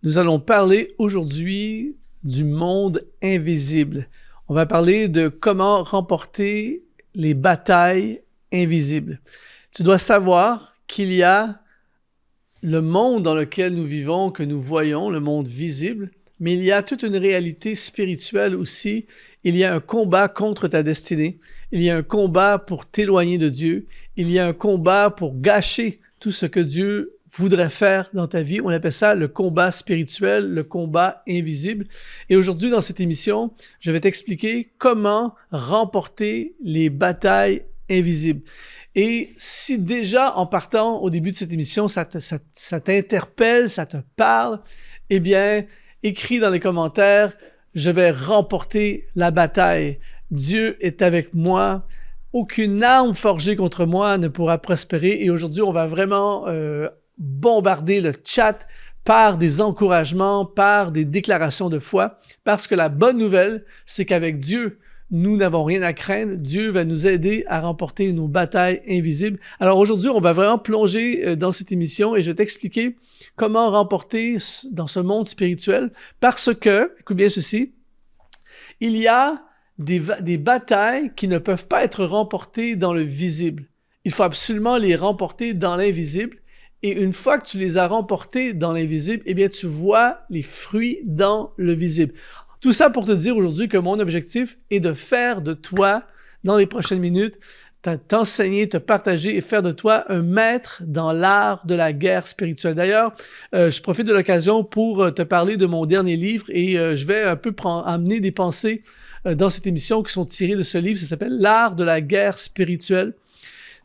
Nous allons parler aujourd'hui du monde invisible. On va parler de comment remporter les batailles invisibles. Tu dois savoir qu'il y a le monde dans lequel nous vivons, que nous voyons, le monde visible, mais il y a toute une réalité spirituelle aussi. Il y a un combat contre ta destinée. Il y a un combat pour t'éloigner de Dieu. Il y a un combat pour gâcher tout ce que Dieu voudrait faire dans ta vie. On appelle ça le combat spirituel, le combat invisible. Et aujourd'hui, dans cette émission, je vais t'expliquer comment remporter les batailles invisibles. Et si déjà, en partant au début de cette émission, ça t'interpelle, ça te parle, eh bien, écris dans les commentaires, je vais remporter la bataille. Dieu est avec moi. Aucune arme forgée contre moi ne pourra prospérer. Et aujourd'hui, on va vraiment bombarder le chat par des encouragements, par des déclarations de foi. Parce que la bonne nouvelle, c'est qu'avec Dieu, nous n'avons rien à craindre. Dieu va nous aider à remporter nos batailles invisibles. Alors aujourd'hui, on va vraiment plonger dans cette émission et je vais t'expliquer comment remporter dans ce monde spirituel. Parce que, écoute bien ceci, il y a des batailles qui ne peuvent pas être remportées dans le visible. Il faut absolument les remporter dans l'invisible. Et une fois que tu les as remportées dans l'invisible, eh bien, tu vois les fruits dans le visible. Tout ça pour te dire aujourd'hui que mon objectif est de faire de toi, dans les prochaines minutes, t'enseigner, te partager et faire de toi un maître dans l'art de la guerre spirituelle. D'ailleurs, je profite de l'occasion pour te parler de mon dernier livre et je vais un peu amener des pensées dans cette émission qui sont tirées de ce livre. Ça s'appelle « L'art de la guerre spirituelle ».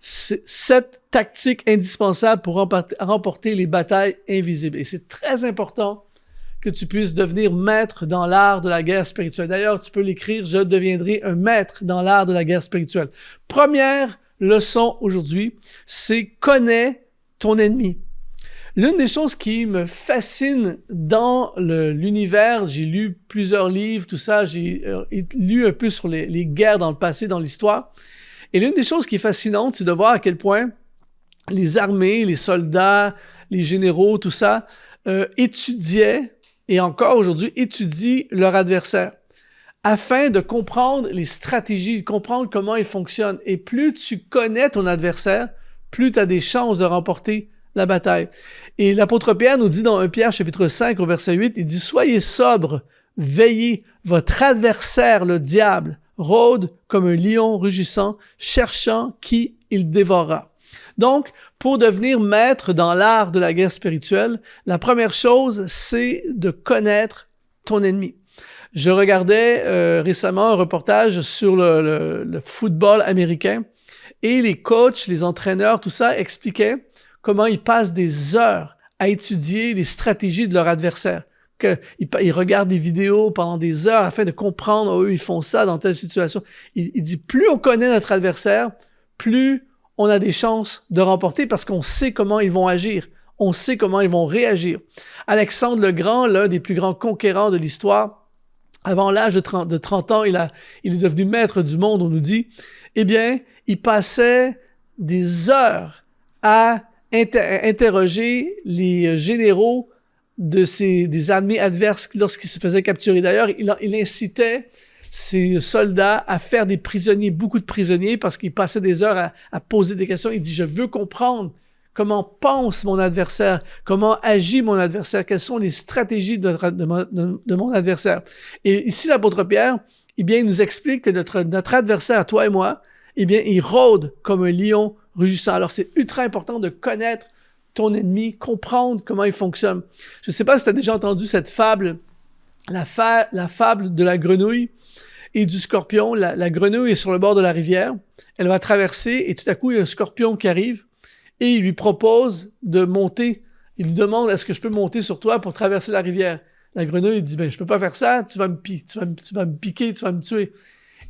7 tactiques indispensables pour remporter les batailles invisibles. Et c'est très important que tu puisses devenir maître dans l'art de la guerre spirituelle. D'ailleurs, tu peux l'écrire « Je deviendrai un maître dans l'art de la guerre spirituelle ». Première leçon aujourd'hui, c'est « Connais ton ennemi ». L'une des choses qui me fascine dans l'univers, j'ai lu plusieurs livres, tout ça, j'ai lu un peu sur les guerres dans le passé, dans l'histoire, et l'une des choses qui est fascinante, c'est de voir à quel point les armées, les soldats, les généraux, tout ça, étudiaient, et encore aujourd'hui, étudient leur adversaire, afin de comprendre les stratégies, de comprendre comment ils fonctionnent. Et plus tu connais ton adversaire, plus tu as des chances de remporter la bataille. Et l'apôtre Pierre nous dit dans 1 Pierre chapitre 5 au verset 8, il dit « Soyez sobres, veillez, votre adversaire, le diable, rôde comme un lion rugissant, cherchant qui il dévorera. » Donc, pour devenir maître dans l'art de la guerre spirituelle, la première chose, c'est de connaître ton ennemi. Je regardais récemment un reportage sur le football américain et les coachs, les entraîneurs, tout ça expliquaient comment ils passent des heures à étudier les stratégies de leur adversaire. Ils regardent des vidéos pendant des heures afin de comprendre, eux, ils font ça dans telle situation. Il dit, plus on connaît notre adversaire, plus on a des chances de remporter parce qu'on sait comment ils vont agir. On sait comment ils vont réagir. Alexandre le Grand, l'un des plus grands conquérants de l'histoire, avant l'âge de 30 ans, il est devenu maître du monde, on nous dit. Eh bien, il passait des heures à interroger les généraux des armées adverses lorsqu'ils se faisaient capturer. D'ailleurs, il incitait ses soldats à faire des prisonniers, beaucoup de prisonniers, parce qu'il passait des heures à poser des questions. Il dit, je veux comprendre comment pense mon adversaire, comment agit mon adversaire, quelles sont les stratégies de mon adversaire. Et ici, l'apôtre Pierre, eh bien, il nous explique que notre adversaire, toi et moi, eh bien, il rôde comme un lion rugissant. Alors, c'est ultra important de connaître ton ennemi, comprendre comment il fonctionne. Je ne sais pas si tu as déjà entendu cette fable, la fable de la grenouille et du scorpion. La grenouille est sur le bord de la rivière, elle va traverser et tout à coup, il y a un scorpion qui arrive et il lui propose de monter. Il lui demande, est-ce que je peux monter sur toi pour traverser la rivière? La grenouille dit, ben, je peux pas faire ça, tu vas me piquer, tu vas me tuer.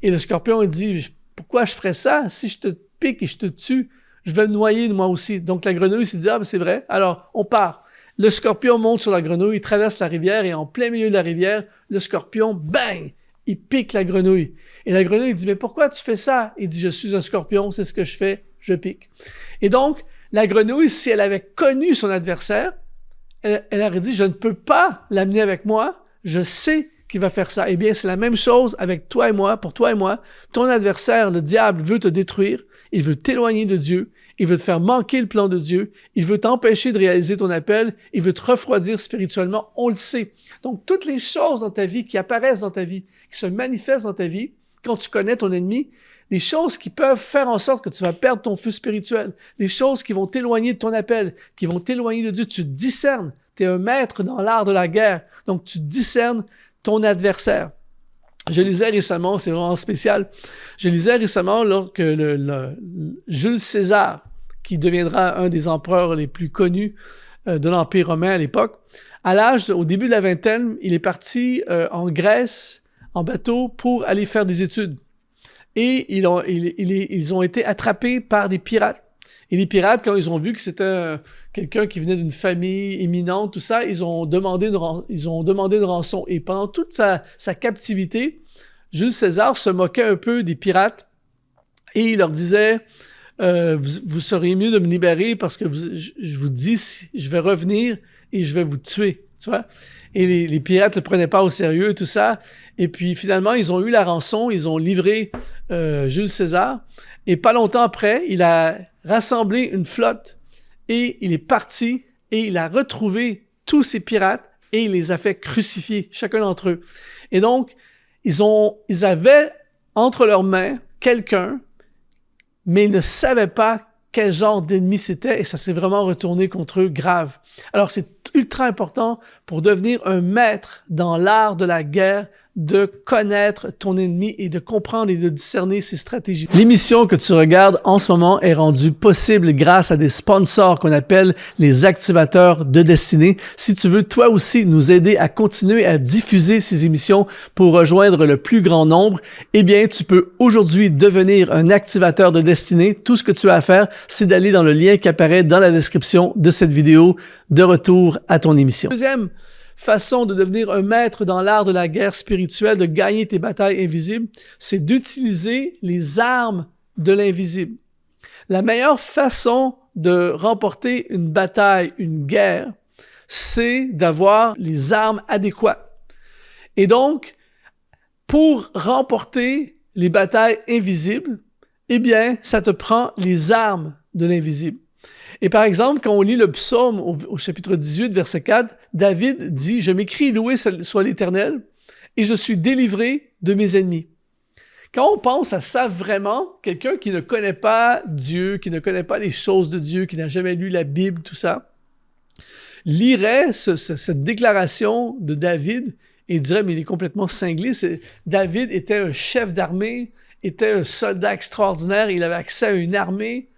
Et le scorpion, il dit, pourquoi je ferais ça? Si je te pique et je te tue, je vais me noyer moi aussi. Donc la grenouille s'est dit, ah ben c'est vrai, alors on part. Le scorpion monte sur la grenouille, il traverse la rivière et en plein milieu de la rivière, le scorpion, bang, il pique la grenouille. Et la grenouille dit, mais pourquoi tu fais ça? Il dit, je suis un scorpion, c'est ce que je fais, je pique. Et donc, la grenouille, si elle avait connu son adversaire, elle aurait dit, je ne peux pas l'amener avec moi, je sais qu'il va faire ça. Eh bien, c'est la même chose avec toi et moi, pour toi et moi. Ton adversaire, le diable, veut te détruire, il veut t'éloigner de Dieu, il veut te faire manquer le plan de Dieu, il veut t'empêcher de réaliser ton appel, il veut te refroidir spirituellement, on le sait. Donc, toutes les choses dans ta vie qui apparaissent dans ta vie, qui se manifestent dans ta vie, quand tu connais ton ennemi, les choses qui peuvent faire en sorte que tu vas perdre ton feu spirituel, les choses qui vont t'éloigner de ton appel, qui vont t'éloigner de Dieu, tu discernes. Tu es un maître dans l'art de la guerre, donc tu discernes ton adversaire. Je lisais récemment, c'est vraiment spécial, je lisais récemment que Jules César, qui deviendra un des empereurs les plus connus de l'Empire romain à l'époque, au début de la vingtaine, il est parti en Grèce en bateau pour aller faire des études. Et ils ont été attrapés par des pirates. Et les pirates, quand ils ont vu que c'était quelqu'un qui venait d'une famille éminente, tout ça, ils ont demandé une rançon. Et pendant toute sa captivité, Jules César se moquait un peu des pirates et il leur disait vous seriez mieux de me libérer parce que je vous dis, je vais revenir et je vais vous tuer. Tu vois? Et les pirates ne le prenaient pas au sérieux, tout ça. Et puis finalement, ils ont eu la rançon, ils ont livré Jules César. Et pas longtemps après, il a rassemblé une flotte et il est parti et il a retrouvé tous ces pirates et il les a fait crucifier, chacun d'entre eux. Et donc, ils avaient entre leurs mains quelqu'un, mais ils ne savaient pas quel genre d'ennemi c'était et ça s'est vraiment retourné contre eux grave. Alors, c'est ultra important pour devenir un maître dans l'art de la guerre, de connaître ton ennemi et de comprendre et de discerner ses stratégies. L'émission que tu regardes en ce moment est rendue possible grâce à des sponsors qu'on appelle les activateurs de destinée. Si tu veux toi aussi nous aider à continuer à diffuser ces émissions pour rejoindre le plus grand nombre, eh bien, tu peux aujourd'hui devenir un activateur de destinée. Tout ce que tu as à faire, c'est d'aller dans le lien qui apparaît dans la description de cette vidéo. De retour à ton émission. Deuxième façon de devenir un maître dans l'art de la guerre spirituelle, de gagner tes batailles invisibles, c'est d'utiliser les armes de l'invisible. La meilleure façon de remporter une bataille, une guerre, c'est d'avoir les armes adéquates. Et donc, pour remporter les batailles invisibles, eh bien, ça te prend les armes de l'invisible. Et par exemple, quand on lit le psaume au chapitre 18, verset 4, David dit « Je m'écrie, loué soit l'Éternel, et je suis délivré de mes ennemis. » Quand on pense à ça vraiment, quelqu'un qui ne connaît pas Dieu, qui ne connaît pas les choses de Dieu, qui n'a jamais lu la Bible, tout ça, lirait cette déclaration de David et dirait « Mais il est complètement cinglé. » David était un chef d'armée, était un soldat extraordinaire, il avait accès à une armée.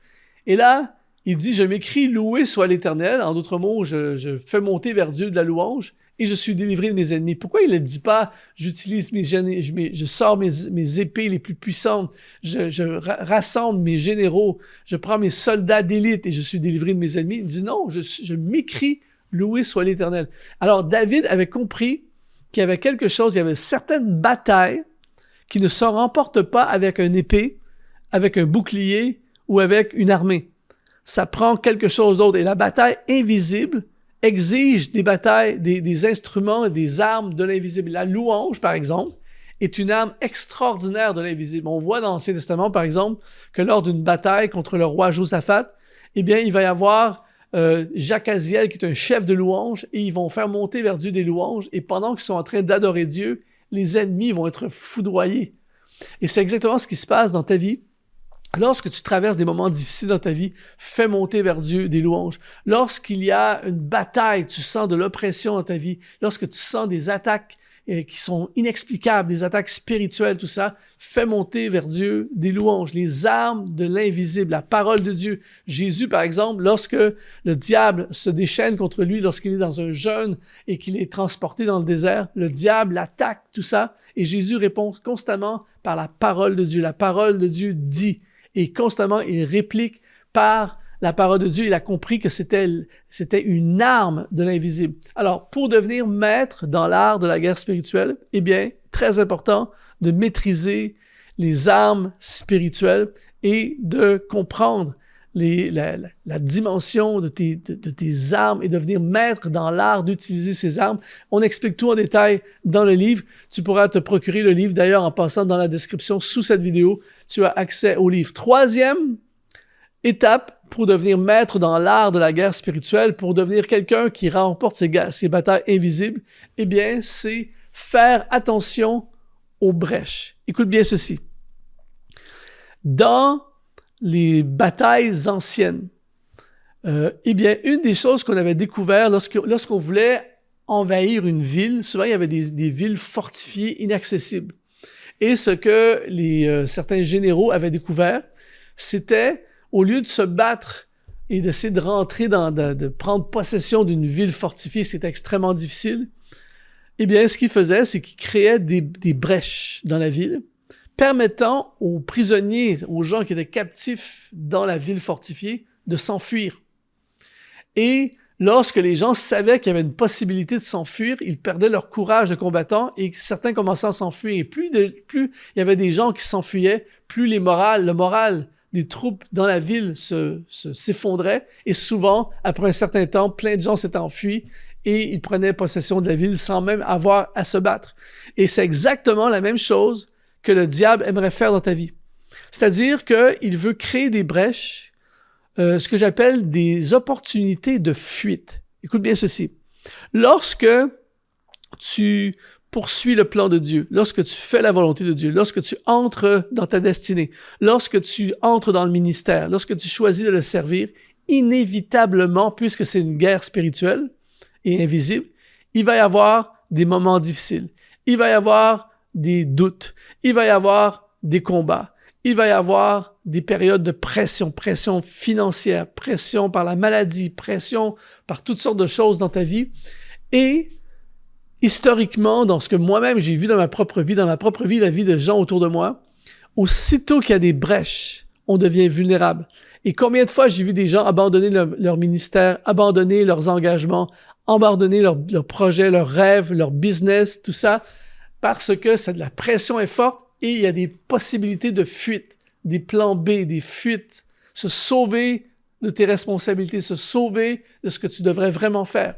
Et là, il dit, je m'écris, loué soit l'Éternel. En d'autres mots, je fais monter vers Dieu de la louange et je suis délivré de mes ennemis. Pourquoi il ne dit pas, j'utilise je sors mes épées les plus puissantes, je rassemble mes généraux, je prends mes soldats d'élite et je suis délivré de mes ennemis. Il dit non, je m'écris, loué soit l'Éternel. Alors David avait compris qu'il y avait quelque chose, il y avait certaines batailles qui ne se remportent pas avec une épée, avec un bouclier ou avec une armée. Ça prend quelque chose d'autre. Et la bataille invisible exige des batailles, des instruments et des armes de l'invisible. La louange, par exemple, est une arme extraordinaire de l'invisible. On voit dans l'Ancien Testament, par exemple, que lors d'une bataille contre le roi Josaphat, eh bien, il va y avoir Jacaziel, qui est un chef de louange, et ils vont faire monter vers Dieu des louanges. Et pendant qu'ils sont en train d'adorer Dieu, les ennemis vont être foudroyés. Et c'est exactement ce qui se passe dans ta vie. Lorsque tu traverses des moments difficiles dans ta vie, fais monter vers Dieu des louanges. Lorsqu'il y a une bataille, tu sens de l'oppression dans ta vie, lorsque tu sens des attaques qui sont inexplicables, des attaques spirituelles, tout ça, fais monter vers Dieu des louanges, les armes de l'invisible, la parole de Dieu. Jésus, par exemple, lorsque le diable se déchaîne contre lui, lorsqu'il est dans un jeûne et qu'il est transporté dans le désert, le diable attaque tout ça et Jésus répond constamment par la parole de Dieu. La parole de Dieu dit. Et constamment, il réplique par la parole de Dieu. Il a compris que c'était une arme de l'invisible. Alors, pour devenir maître dans l'art de la guerre spirituelle, eh bien, très important de maîtriser les armes spirituelles et de comprendre la dimension de tes armes et devenir maître dans l'art d'utiliser ces armes. On explique tout en détail dans le livre. Tu pourras te procurer le livre. D'ailleurs, en passant dans la description sous cette vidéo, tu as accès au livre. Troisième étape pour devenir maître dans l'art de la guerre spirituelle, pour devenir quelqu'un qui remporte ces batailles invisibles, eh bien, c'est faire attention aux brèches. Écoute bien ceci. Dans les batailles anciennes, eh bien, une des choses qu'on avait découvert lorsqu'on voulait envahir une ville, souvent il y avait des villes fortifiées, inaccessibles. Et ce que certains généraux avaient découvert, c'était, au lieu de se battre et d'essayer de rentrer de prendre possession d'une ville fortifiée, c'était extrêmement difficile, eh bien, ce qu'ils faisaient, c'est qu'ils créaient des brèches dans la ville, permettant aux prisonniers, aux gens qui étaient captifs dans la ville fortifiée, de s'enfuir. Et lorsque les gens savaient qu'il y avait une possibilité de s'enfuir, ils perdaient leur courage de combattant et certains commençaient à s'enfuir. Et plus il y avait des gens qui s'enfuyaient, plus le moral des troupes dans la ville s'effondrait. Et souvent, après un certain temps, plein de gens s'étaient enfuis et ils prenaient possession de la ville sans même avoir à se battre. Et c'est exactement la même chose que le diable aimerait faire dans ta vie. C'est-à-dire qu'il veut créer des brèches, ce que j'appelle des opportunités de fuite. Écoute bien ceci. Lorsque tu poursuis le plan de Dieu, lorsque tu fais la volonté de Dieu, lorsque tu entres dans ta destinée, lorsque tu entres dans le ministère, lorsque tu choisis de le servir, inévitablement, puisque c'est une guerre spirituelle et invisible, il va y avoir des moments difficiles. Il va y avoir des doutes. Il va y avoir des combats. Il va y avoir des périodes de pression financière, pression par la maladie, pression par toutes sortes de choses dans ta vie. Et historiquement, dans ce que moi-même j'ai vu dans ma propre vie, la vie de gens autour de moi, aussitôt qu'il y a des brèches, on devient vulnérable. Et combien de fois j'ai vu des gens abandonner leur ministère, abandonner leurs engagements, abandonner leurs projets, leurs rêves, leur business, tout ça, parce que la pression est forte et il y a des possibilités de fuite, des plans B, des fuites, se sauver de tes responsabilités, se sauver de ce que tu devrais vraiment faire.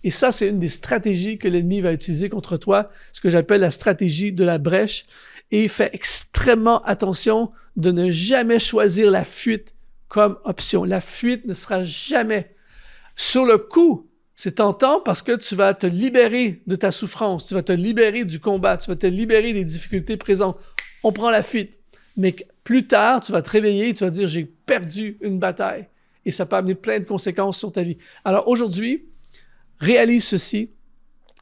Et ça, c'est une des stratégies que l'ennemi va utiliser contre toi, ce que j'appelle la stratégie de la brèche. Et fais extrêmement attention de ne jamais choisir la fuite comme option. La fuite ne sera jamais. Sur le coup, c'est tentant parce que tu vas te libérer de ta souffrance, tu vas te libérer du combat, tu vas te libérer des difficultés présentes. On prend la fuite. Mais plus tard, tu vas te réveiller et tu vas dire « j'ai perdu une bataille ». Et ça peut amener plein de conséquences sur ta vie. Alors aujourd'hui, réalise ceci,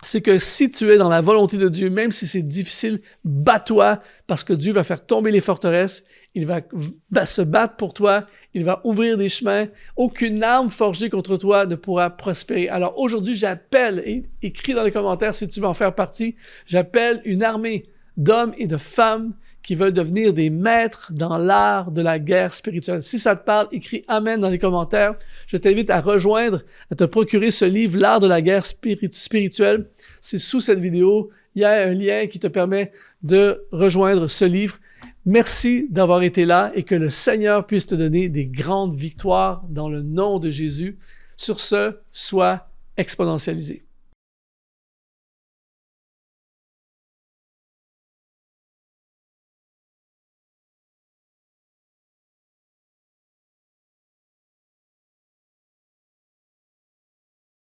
c'est que si tu es dans la volonté de Dieu, même si c'est difficile, bats-toi parce que Dieu va faire tomber les forteresses, il va se battre pour toi, il va ouvrir des chemins, aucune arme forgée contre toi ne pourra prospérer. Alors aujourd'hui, j'appelle, et écris dans les commentaires si tu veux en faire partie, j'appelle une armée d'hommes et de femmes qui veulent devenir des maîtres dans l'art de la guerre spirituelle. Si ça te parle, écris « Amen » dans les commentaires. Je t'invite à rejoindre, à te procurer ce livre « L'art de la guerre spirituelle ». C'est sous cette vidéo. Il y a un lien qui te permet de rejoindre ce livre. Merci d'avoir été là et que le Seigneur puisse te donner des grandes victoires dans le nom de Jésus. Sur ce, sois exponentialisé.